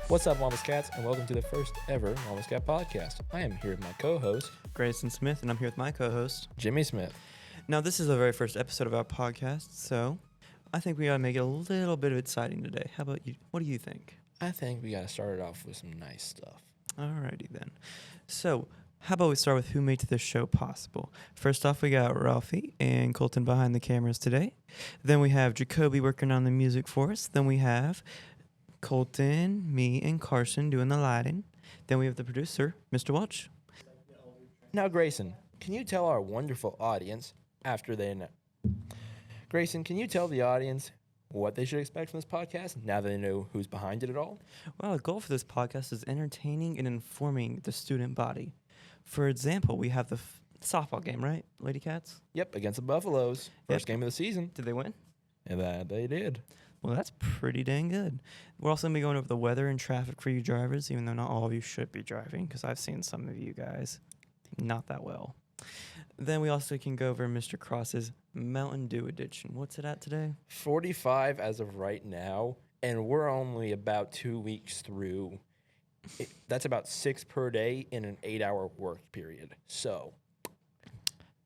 What's up, Wampus Cats, and welcome to the first ever Wampus Cat Podcast. I am here with my co-host, Grayson Smith, and I'm here with my co-host, Jimmy Smith. Now, this is the very first episode of our podcast, so I think we gotta make it a little bit exciting today. How about you? What do you think? I think we gotta start it off with some nice stuff. Alrighty then. So, how about we start with who made this show possible? First off, we got Ralphie and Colton behind the cameras today. Then we have Jacoby working on the music for us. Then we have Colton, me, and Carson doing the lighting. Then we have the producer, Mr. Welch. Now, Grayson, can you tell our wonderful audience after they know? Grayson, can you tell the audience what they should expect from this podcast now that they know who's behind it at all? Well, the goal for this podcast is entertaining and informing the student body. For example, we have the softball game, right, Lady Cats? Yep, against the Buffaloes. First game of the season. Did they win? And that they did. Well, that's pretty dang good. We're also going to be going over the weather and traffic for you drivers, even though not all of you should be driving, because I've seen some of you guys not that well. Then we also can go over Mr. Cross's Mountain Dew edition. What's it at today? 45 as of right now, and we're only about 2 weeks through. That's about 6 per day in an 8-hour work period. So,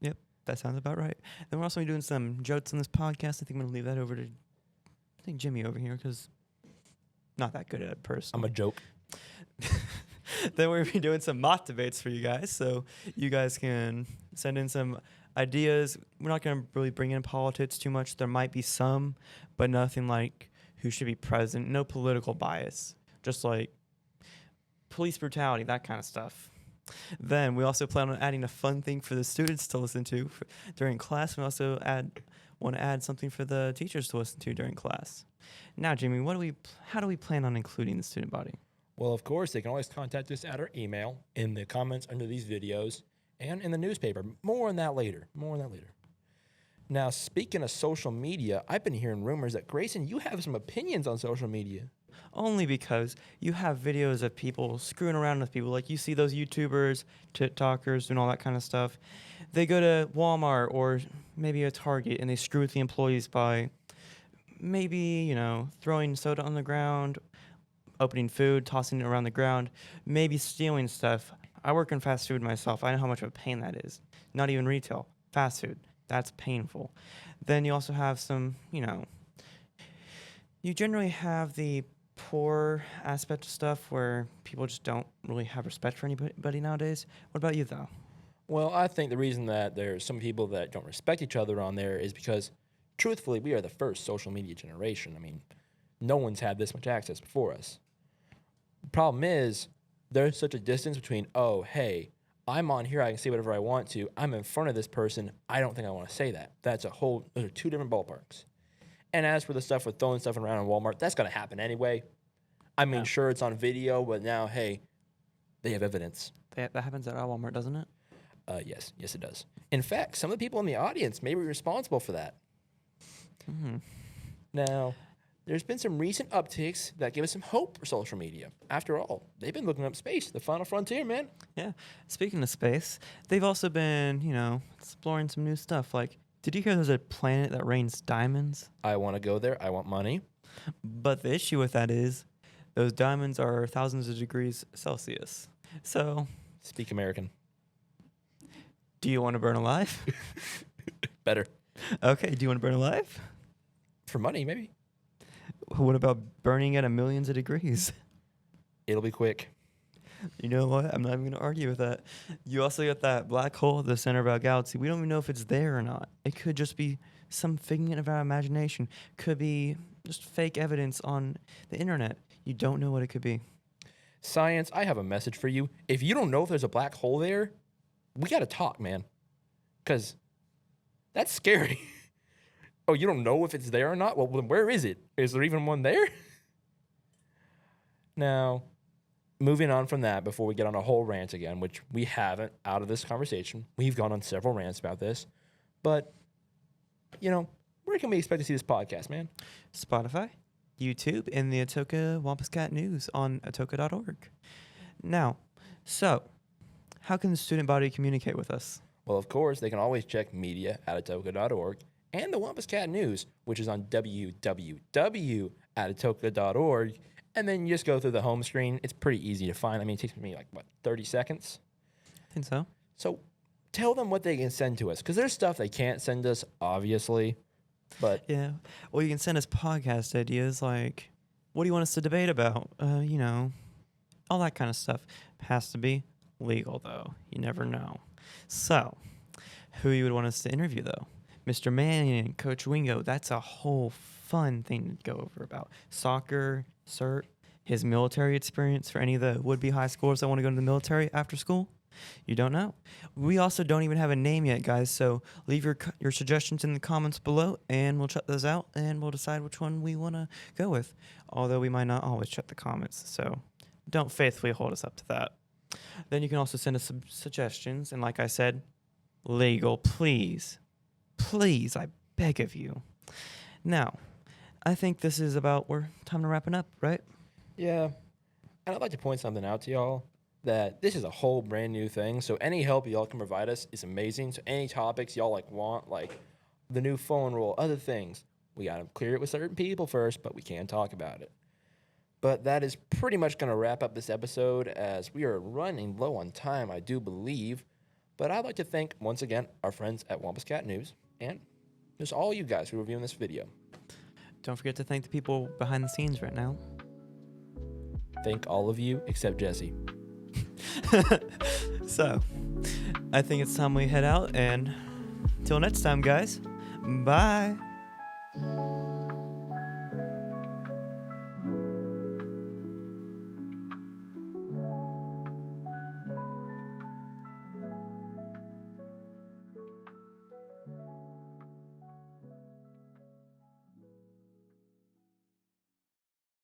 yep, that sounds about right. Then we're also doing some jokes on this podcast. I think I'm going to leave that over to Jimmy over here, because not that good at it personally. I'm a joke. Then we're going to be doing some mock debates for you guys, so you guys can send in some ideas. We're not going to really bring in politics too much. There might be some, but nothing like who should be president. No political bias, just like police brutality, that kind of stuff. Then we also plan on adding a fun thing for the students to listen to during class. We also want to add something for the teachers to listen to during class. Now, Jimmy, how do we plan on including the student body? Well, of course, they can always contact us at our email, in the comments under these videos, and in the newspaper. More on that later. Now, speaking of social media, I've been hearing rumors that, Grayson, you have some opinions on social media. Only because you have videos of people screwing around with people. Like you see those YouTubers, TikTokers, and all that kind of stuff. They go to Walmart or maybe a Target, and they screw with the employees by maybe, throwing soda on the ground, opening food, tossing it around the ground, maybe stealing stuff. I work in fast food myself. I know how much of a pain that is. Not even retail, fast food. That's painful. Then you also have some, you generally have the poor aspect of stuff where people just don't really have respect for anybody nowadays. What about you, though? Well, I think the reason that there's some people that don't respect each other on there is because, truthfully, we are the first social media generation. I mean, no one's had this much access before us. The problem is there's such a distance between, oh, hey, I'm on here, I can say whatever I want to. I'm in front of this person. I don't think I want to say that. Those are two different ballparks. And as for the stuff with throwing stuff around in Walmart, that's going to happen anyway. I mean, sure, it's on video, but now, hey, they have evidence. That happens at our Walmart, doesn't it? Yes, it does. In fact, some of the people in the audience may be responsible for that. Mm-hmm. Now, there's been some recent upticks that give us some hope for social media. After all, they've been looking up space, the final frontier, man. Yeah. Speaking of space, they've also been, exploring some new stuff. Like, did you hear there's a planet that rains diamonds? I want to go there. I want money. But the issue with that is those diamonds are thousands of degrees Celsius. So, speak American. Do you want to burn alive? Better. Okay. Do you want to burn alive? For money, maybe. What about burning at millions of degrees? It'll be quick. You know what? I'm not even going to argue with that. You also got that black hole at the center of our galaxy. We don't even know if it's there or not. It could just be some figment of our imagination. Could be just fake evidence on the internet. You don't know what it could be. Science, I have a message for you. If you don't know if there's a black hole there, we got to talk, man. Because that's scary. Oh, you don't know if it's there or not? Well, then where is it? Is there even one there? Now, moving on from that, before we get on a whole rant again, which we haven't out of this conversation. We've gone on several rants about this. But, where can we expect to see this podcast, man? Spotify, YouTube, and the Atoka Wampus Cat News on atoka.org. Now, so, how can the student body communicate with us? Well, of course, they can always check media at atoka.org and the Wampus Cat News, which is on www atoka.org, and then you just go through the home screen. It's pretty easy to find. I mean, it takes me 30 seconds? I think so. So tell them what they can send to us, because there's stuff they can't send us, obviously. But yeah, well, you can send us podcast ideas like, what do you want us to debate about? All that kind of stuff. Has to be legal, though. You never know. So, who you would want us to interview, though? Mr. Manning, Coach Wingo. That's a whole fun thing to go over about soccer, cert, his military experience for any of the would-be high schoolers that want to go into the military after school. You don't know. We also don't even have a name yet, guys, so leave your suggestions in the comments below, and we'll check those out, and we'll decide which one we want to go with, although we might not always check the comments, so don't faithfully hold us up to that. Then you can also send us some suggestions, and like I said, legal, please, I beg of you. Now, I think this is we're time to wrapping up, right? yeah, and I'd like to point something out to y'all, that this is a whole brand new thing, so any help y'all can provide us is amazing. So any topics y'all want, like the new phone rule, other things, we gotta clear it with certain people first, but we can talk about it. But that is pretty much gonna wrap up this episode, as we are running low on time, I do believe. But I'd like to thank once again our friends at Wampus Cat News, and just all you guys who are reviewing this video. Don't forget to thank the people behind the scenes right now. Thank all of you except Jesse. So, I think it's time we head out, and till next time, guys, bye.